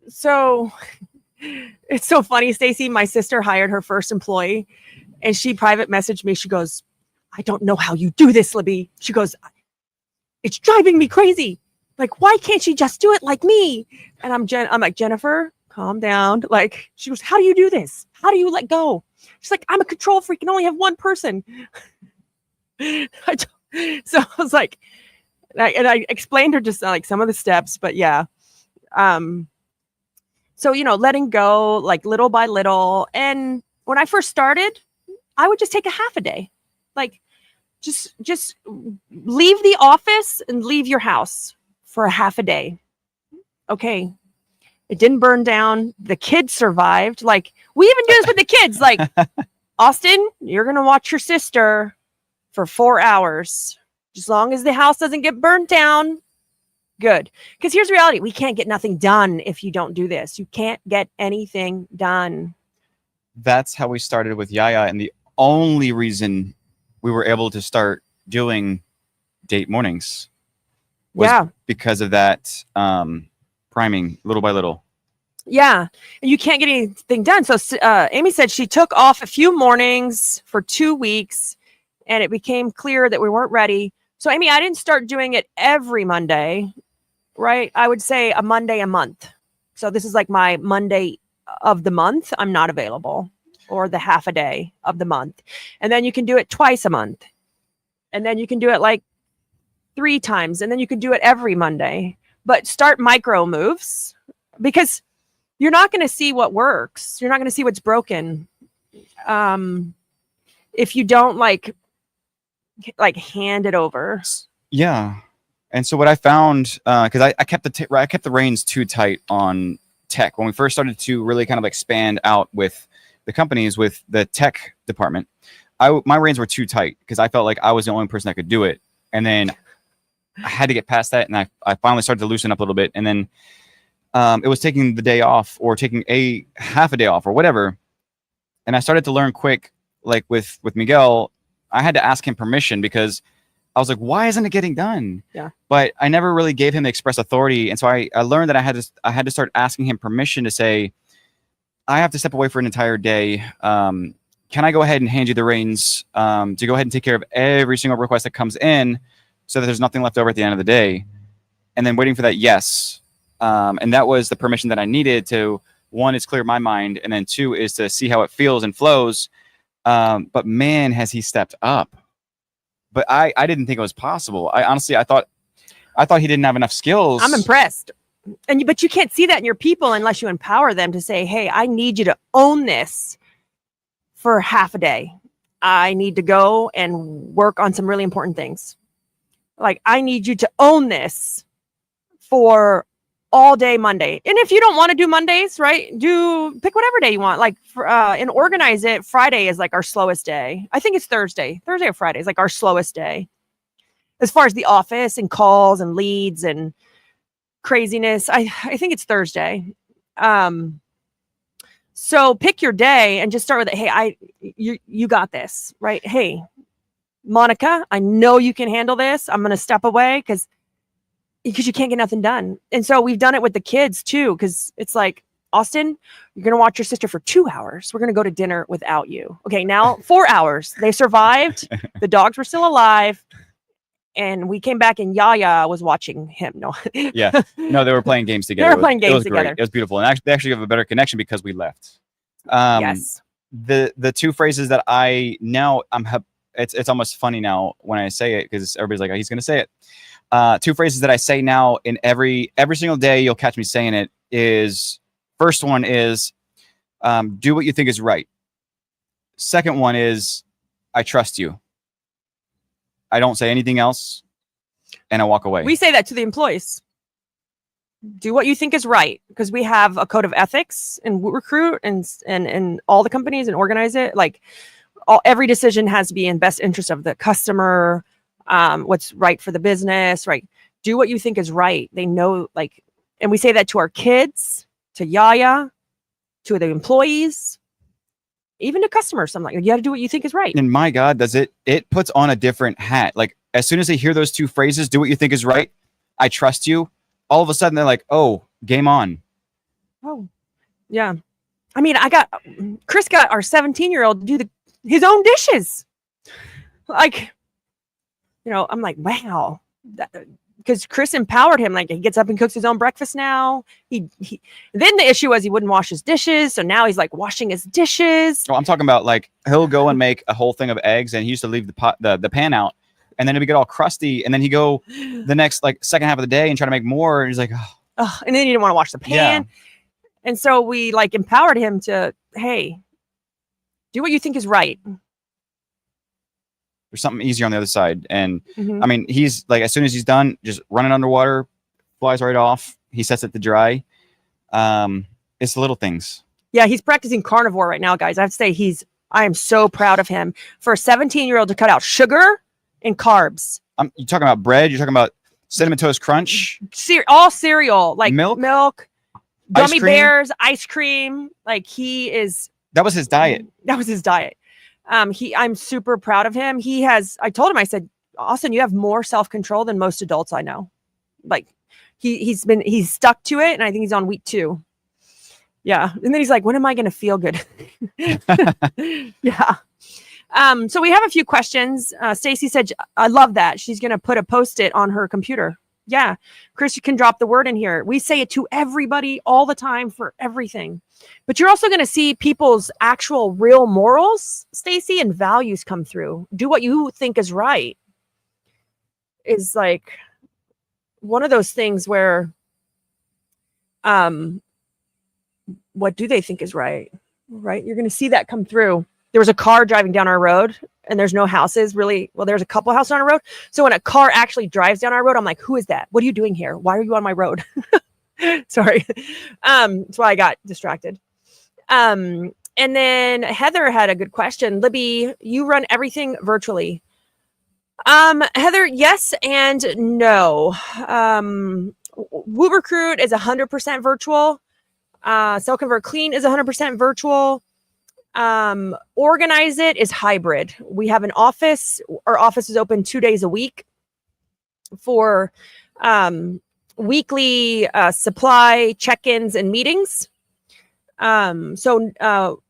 So it's so funny, Stacey. My sister hired her first employee and she private messaged me. She goes, I don't know how you do this, Libby. She goes, it's driving me crazy. Like, why can't she just do it like me? And I'm like, Jennifer, calm down. Like, she goes, how do you do this? How do you let go? She's like, I'm a control freak and only have one person. So I was like, and I explained her just like some of the steps, but yeah. So, letting go like little by little. And when I first started, I would just take a half a day. Like just leave the office and leave your house for a half a day. Okay. It didn't burn down. The kids survived. Like we even do this with the kids. Like Austin, you're going to watch your sister for 4 hours. As long as the house doesn't get burned down. Good. Because here's the reality. We can't get nothing done if you don't do this. You can't get anything done. That's how we started with Yaya. And the only reason we were able to start doing date mornings was because of that priming little by little. Yeah. And you can't get anything done. So Amy said she took off a few mornings for 2 weeks and it became clear that we weren't ready. So Amy, I didn't start doing it every Monday, right? I would say a Monday a month. So this is like my Monday of the month. I'm not available, or the half a day of the month. And then you can do it twice a month. And then you can do it like 3 times. And then you can do it every Monday. But start micro moves because you're not going to see what works. You're not going to see what's broken. If you don't like hand it over. Yeah. And so what I found, because I kept the reins too tight on tech when we first started to really kind of expand out with the companies, with the tech department. My reins were too tight because I felt like I was the only person that could do it. And then I had to get past that, and I finally started to loosen up a little bit. And then it was taking the day off or taking a half a day off or whatever. And I started to learn quick, like with Miguel, I had to ask him permission because I was like, why isn't it getting done? Yeah. But I never really gave him the express authority. And so I learned that I had to start asking him permission to say, I have to step away for an entire day. Can I go ahead and hand you the reins to go ahead and take care of every single request that comes in so that there's nothing left over at the end of the day? And then waiting for that yes. And that was the permission that I needed to, one, is clear my mind. And then 2 is to see how it feels and flows. But man, has he stepped up. But I didn't think it was possible. I thought he didn't have enough skills. I'm impressed. But you can't see that in your people unless you empower them to say, hey, I need you to own this for half a day. I need to go and work on some really important things. Like, I need you to own this for all day Monday. And if you don't want to do Mondays, right, pick whatever day you want. Like, and organize it. Friday is like our slowest day. I think it's Thursday or Friday is like our slowest day. as far as the office and calls and leads and craziness. I think it's Thursday. So pick your day and just start with it. Hey, you got this, right? Hey, Monica, I know you can handle this. I'm going to step away because you can't get nothing done. And so we've done it with the kids too, because it's like, Austin, you're going to watch your sister for 2 hours. We're going to go to dinner without you. Okay, now 4 hours. They survived. The dogs were still alive. And we came back and Yaya was watching him. No. Yeah. No, they were playing games together. They were playing It was games together. great. It was beautiful. And actually, they actually have a better connection because we left. Yes. The two phrases that I now it's almost funny now when I say it because everybody's like, oh, he's going to say it. Two phrases that I say now in every single day, you'll catch me saying it is, first one is, do what you think is right. Second one is, I trust you. I don't say anything else and I walk away. We say that to the employees. Do what you think is right, because we have a code of ethics and Recruit and all the companies and organize it. Like every decision has to be in best interest of the customer, what's right for the business, right? Do what you think is right. They know, like, and we say that to our kids, to Yaya, to the employees, even to customers. I'm like, you got to do what you think is right. And my God, does it puts on a different hat. Like as soon as they hear those two phrases, do what you think is right, I trust you, all of a sudden they're like, oh, game on. Oh, yeah. I mean, Chris got our 17-year-old to do his own dishes. Like, I'm like, wow. Because Chris empowered him. Like, he gets up and cooks his own breakfast now. Then the issue was he wouldn't wash his dishes. So now he's like washing his dishes. Well, I'm talking about like he'll go and make a whole thing of eggs, and he used to leave the pan out, and then it would get all crusty, and then he'd go the next like second half of the day and try to make more, and he's like, oh. And then he didn't want to wash the pan. Yeah. And so we like empowered him to, hey, do what you think is right. There's something easier on the other side. And I mean, he's like, as soon as he's done, just running underwater, flies right off. He sets it to dry. It's the little things. Yeah. He's practicing carnivore right now, guys. I have to say I am so proud of him for a 17-year-old to cut out sugar and carbs. You're talking about bread. You're talking about Cinnamon Toast Crunch. All cereal, like milk, gummy bears, ice cream. Like that was his diet. That was his diet. I'm super proud of him. I told him, I said, Austin, you have more self-control than most adults I know. Like he's stuck to it. And I think he's on week 2. Yeah. And then he's like, when am I going to feel good? Yeah. So we have a few questions. Stacy said, I love that. She's going to put a Post-it on her computer. Yeah. Chris, you can drop the word in here. We say it to everybody all the time for everything. But you're also going to see people's actual real morals, Stacy, and values come through. Do what you think is right is like one of those things where, what do they think is right? Right? You're going to see that come through. There was a car driving down our road and there's no houses really. Well, there's a couple houses on our road. So when a car actually drives down our road, I'm like, who is that? What are you doing here? Why are you on my road? Sorry. That's why I got distracted. And then Heather had a good question. Libby, you run everything virtually. Heather, yes and no. Woo Recruit is 100% virtual. Sell Convert Clean is 100% virtual. Organize It is hybrid. We have an office. Our office is open 2 days a week for weekly supply check-ins and meetings. So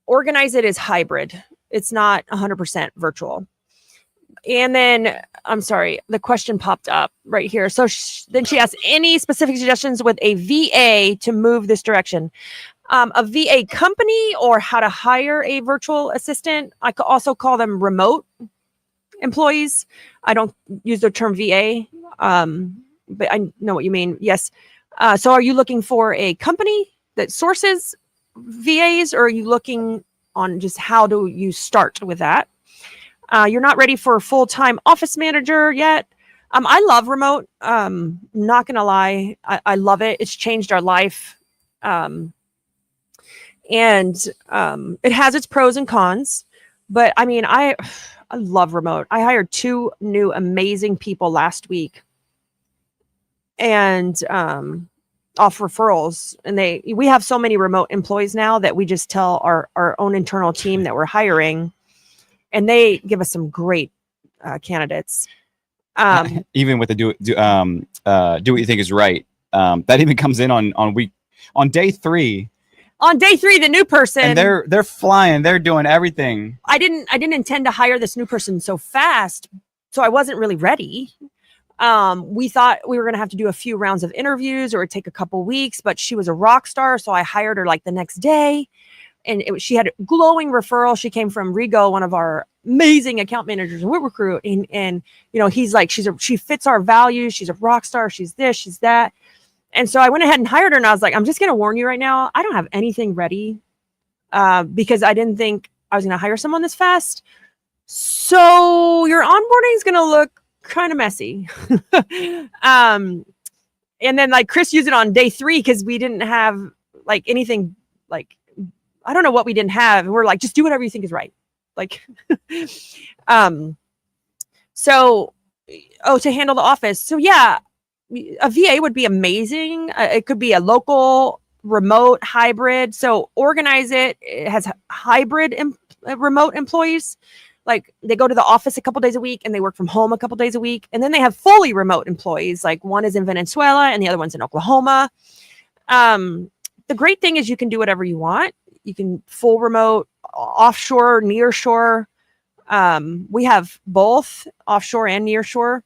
Organize It is hybrid. It's not 100% virtual. And then, I'm sorry, the question popped up right here. So then she asked, any specific suggestions with a VA to move this direction? A VA company or how to hire a virtual assistant. I could also call them remote employees. I don't use the term VA, but I know what you mean. Yes. So are you looking for a company that sources VAs, or are you looking on just how do you start with that? You're not ready for a full-time office manager yet. I love remote. Not gonna lie, I love it. It's changed our life. And it has its pros and cons. But I mean, I love remote. I hired 2 new amazing people last week, and off referrals. And we have so many remote employees now that we just tell our own internal team that we're hiring, and they give us some great candidates. Even with the do what you think is right. That even comes in on day 3. On day 3, the new person, And they're flying. They're doing everything. I didn't intend to hire this new person so fast, so I wasn't really ready. We thought we were going to have to do a few rounds of interviews or it'd take a couple weeks, but she was a rock star. So I hired her like the next day, and she had a glowing referral. She came from Rigo, one of our amazing account managers in WootRecruit. And, you know, he's like, she fits our values. She's a rock star. She's this, she's that. And so I went ahead and hired her, and I was like, I'm just going to warn you right now. I don't have anything ready because I didn't think I was going to hire someone this fast. So your onboarding is going to look kind of messy. And then like Chris used it on day 3 because we didn't have like anything, like, I don't know what we didn't have. And we're like, just do whatever you think is right. Like, so, to handle the office. So yeah, a VA would be amazing. It could be a local, remote, hybrid. So organize it. It has hybrid remote employees. Like they go to the office a couple days a week and they work from home a couple days a week. And then they have fully remote employees. Like one is in Venezuela and the other one's in Oklahoma. The great thing is you can do whatever you want. You can full remote, offshore, near shore. We have both offshore and near shore.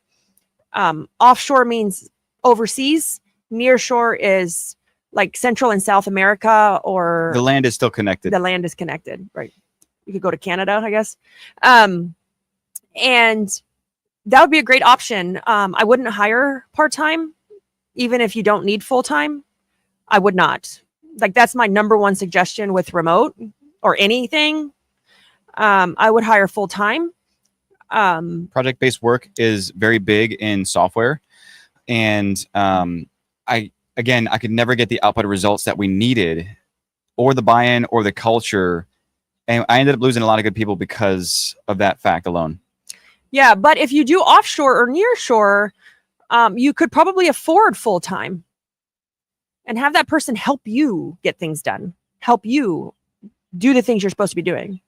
Offshore means overseas. Near shore is like Central and South America, or The land is still connected. the land is connected, right? You could go to Canada, I guess. And that would be a great option. I wouldn't hire part-time, even if you don't need full-time. I would not. Like that's my number one suggestion with remote or anything. I would hire full-time. Project-based work is very big in software. And I could never get the output results that we needed, or the buy-in or the culture. And I ended up losing a lot of good people because of that fact alone. Yeah, but if you do offshore or near shore, you could probably afford full-time and have that person help you get things done, help you do the things you're supposed to be doing.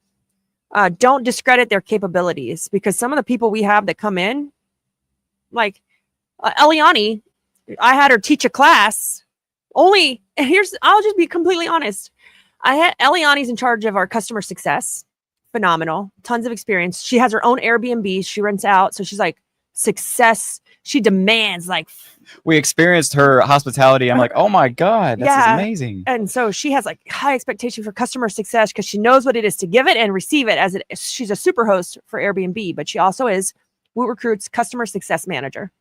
Don't discredit their capabilities, because some of the people we have that come in, like Eliani, I had her teach a class. I'll just be completely honest. Eliani's in charge of our customer success. Phenomenal. Tons of experience. She has her own Airbnb. She rents out. So she's like success. She demands like. We experienced her hospitality. I'm like, oh my God, that's amazing. And so she has like high expectation for customer success because she knows what it is to give it and receive it as it. She's a super host for Airbnb, but she also is WootRecruit's customer success manager.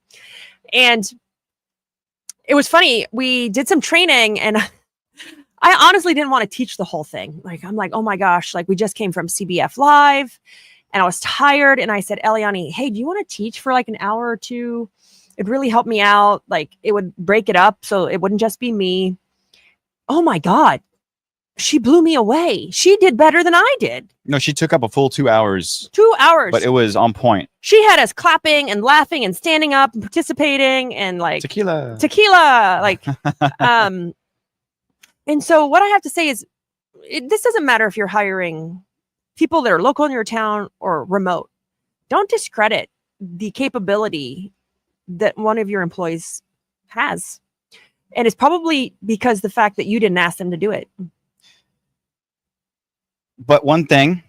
And it was funny. We did some training, and I honestly didn't want to teach the whole thing. Like, I'm like, oh my gosh, like we just came from CBF Live and I was tired. And I said, Eliani, hey, do you want to teach for like an hour or two? It'd really help me out. Like it would break it up so it wouldn't just be me. Oh my God. She blew me away. She did better than I did. No, she took up a full 2 hours. 2 hours. But it was on point. She had us clapping and laughing and standing up and participating and like Tequila. Like, and so what I have to say is this doesn't matter if you're hiring people that are local in your town or remote. Don't discredit the capability that one of your employees has. And it's probably because the fact that you didn't ask them to do it. But one thing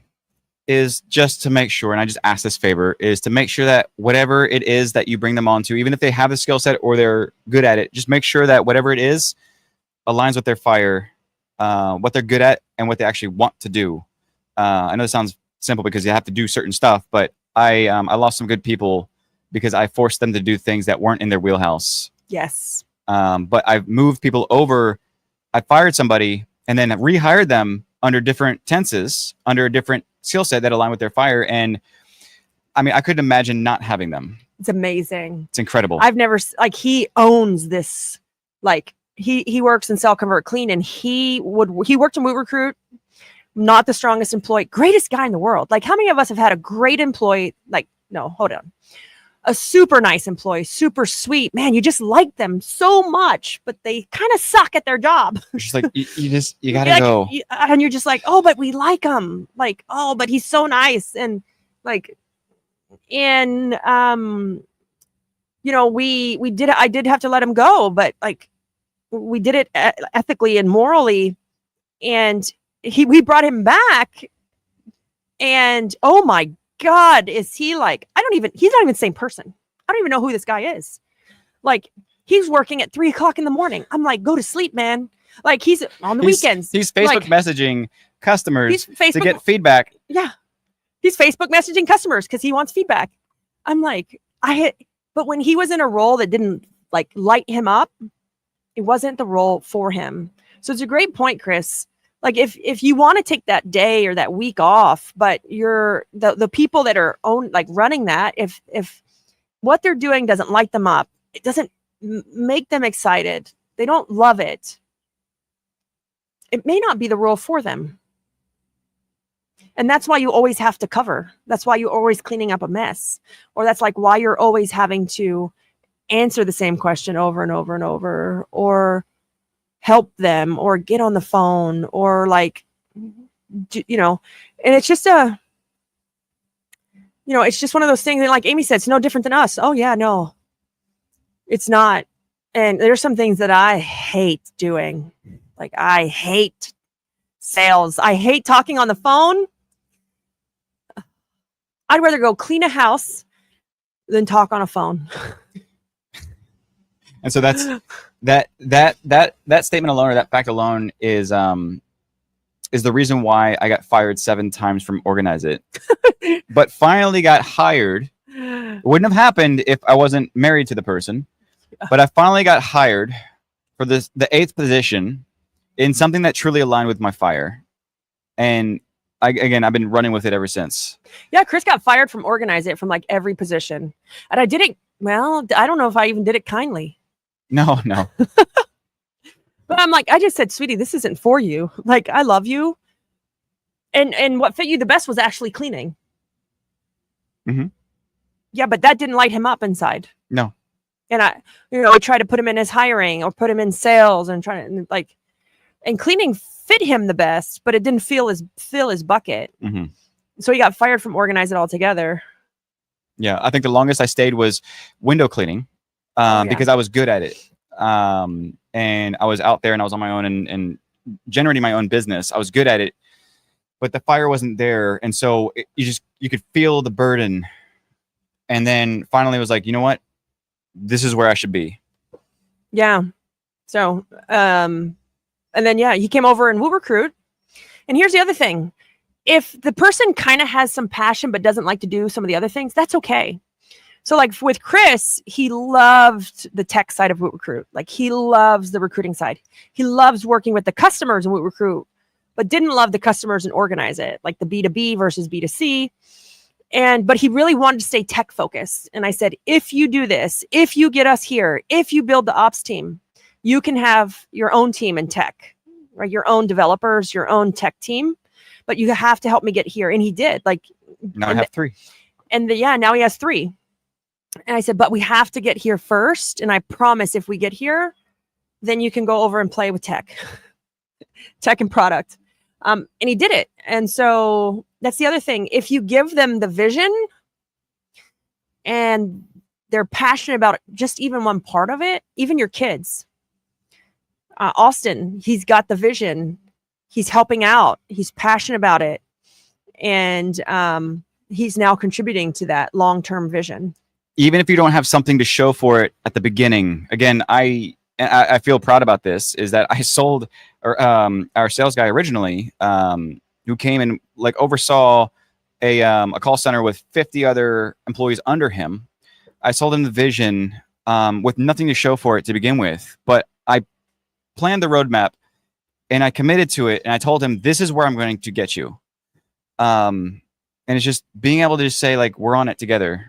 is just to make sure, and I just ask this favor, is to make sure that whatever it is that you bring them onto, even if they have the skill set or they're good at it, just make sure that whatever it is aligns with their fire, what they're good at and what they actually want to do. I know it sounds simple because you have to do certain stuff, but I lost some good people because I forced them to do things that weren't in their wheelhouse. Yes. But I've moved people over. I fired somebody and then rehired them under different tenses, under a different skill set that align with their fire. And I mean, I couldn't imagine not having them. It's amazing. It's incredible. I've never, like, he owns this. Like he works in Sell, Convert, Clean, and he worked in WootRecruit not the strongest employee, greatest guy in the world. Like, how many of us have had a great employee? Like, no, hold on. A super nice employee, super sweet, man. You just like them so much, but they kind of suck at their job. It's just like you gotta Like, go. and you're just like, oh, but we like him. Like, oh, but he's so nice. And like, and you know, I did have to let him go, but like, we did it ethically and morally. And we brought him back, and oh my God, is he like, he's not even the same person. I don't even know who this guy is. Like, he's working at 3:00 in the morning. I'm like, go to sleep, man. Like, he's on the weekends. He's Facebook like, messaging customers to get feedback. Yeah. He's Facebook messaging customers because he wants feedback. I'm like, but when he was in a role that didn't like light him up, it wasn't the role for him. So it's a great point, Chris. Like, if you want to take that day or that week off, but you're the people that are running that, if what they're doing doesn't light them up, it doesn't make them excited, they don't love it, it may not be the role for them. And that's why you always have to cover. That's why you're always cleaning up a mess. Or that's like why you're always having to answer the same question over and over and over, or help them, or get on the phone, or like, you know, and it's just it's just one of those things that, like Amy said, it's no different than us. Oh yeah, no, it's not. And there's some things that I hate doing. Like, I hate sales. I hate talking on the phone. I'd rather go clean a house than talk on a phone. And so that's that statement alone, or that fact alone, is the reason why I got fired 7 times from Organize It, but finally got hired. It wouldn't have happened if I wasn't married to the person, but I finally got hired for the 8th position in something that truly aligned with my fire. And I've been running with it ever since. Yeah, Chris got fired from Organize It from like every position. And I did it, well, I don't know if I even did it kindly. No. But I'm like, I just said, sweetie, this isn't for you. Like, I love you. And what fit you the best was actually cleaning. Mm-hmm. Yeah, but that didn't light him up inside. No. And I tried to put him in as hiring or put him in sales and and cleaning fit him the best, but it didn't fill his bucket. Mm-hmm. So he got fired from Organize It altogether. Yeah, I think the longest I stayed was window cleaning, because I was good at it. And I was out there and I was on my own and generating my own business. I was good at it, but the fire wasn't there. And so you could feel the burden. And then finally it was like, you know what? This is where I should be. Yeah. So, and then, he came over and we'll recruit. And here's the other thing. If the person kind of has some passion, but doesn't like to do some of the other things, that's okay. So like with Chris, he loved the tech side of Woot Recruit. Like, he loves the recruiting side. He loves working with the customers in Woot Recruit, but didn't love the customers and Organize It, like the B2B versus B2C. But he really wanted to stay tech focused. And I said, if you do this, if you get us here, if you build the ops team, you can have your own team in tech, right? Your own developers, your own tech team, but you have to help me get here. And he did. Like, now I have 3. And now he has 3. And I said, but we have to get here first. And I promise if we get here, then you can go over and play with tech and product. And he did it. And so that's the other thing. If you give them the vision and they're passionate about just even one part of it, even your kids, Austin, he's got the vision. He's helping out. He's passionate about it. And he's now contributing to that long-term vision. Even if you don't have something to show for it at the beginning, again, I feel proud about this, is that I sold our sales guy originally, who came and like oversaw a call center with 50 other employees under him. I sold him the vision with nothing to show for it to begin with, but I planned the roadmap and I committed to it, and I told him, this is where I'm going to get you. And it's just being able to just say, like, we're on it together.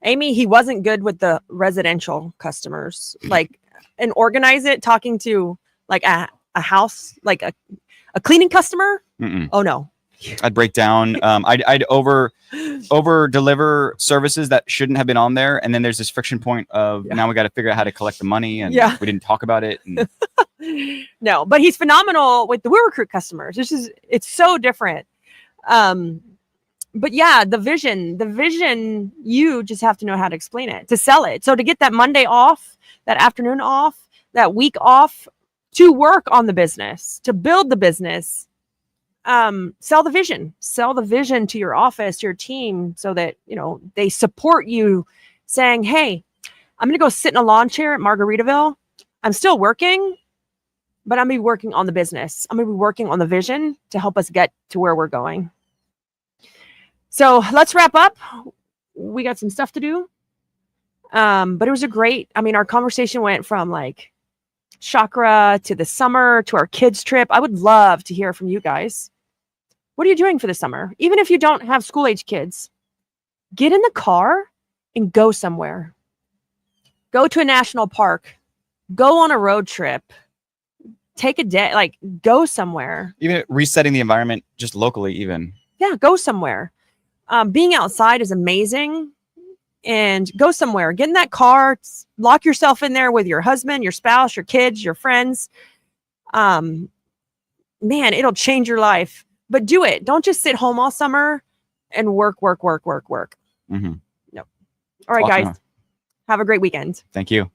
Amy, he wasn't good with the residential customers, like, and Organize It, talking to like a house, like a A cleaning customer? Mm-mm. Oh no. I'd break down. I'd over deliver services that shouldn't have been on there, and then there's this friction point of now we got to figure out how to collect the money, and we didn't talk about it. And no, but he's phenomenal with the Woo Recruit customers. It's so different. But yeah, the vision, you just have to know how to explain it, to sell it. So to get that Monday off, that afternoon off, that week off, to work on the business, to build the business, sell the vision to your office, your team, so that, they support you saying, hey, I'm going to go sit in a lawn chair at Margaritaville. I'm still working, but I'm going to be working on the business. I'm going to be working on the vision to help us get to where we're going. So let's wrap up. We got some stuff to do. But it was our conversation went from like chakra to the summer to our kids trip. I would love to hear from you guys. What are you doing for the summer? Even if you don't have school age kids, get in the car and go somewhere. Go to a national park, go on a road trip, take a day, like go somewhere. Even resetting the environment just locally, even. Yeah, go somewhere. Being outside is amazing, and go somewhere. Get in that car, lock yourself in there with your husband, your spouse, your kids, your friends. Man, it'll change your life, but do it. Don't just sit home all summer and work. Mm-hmm. No. All right, guys, have a great weekend. Thank you.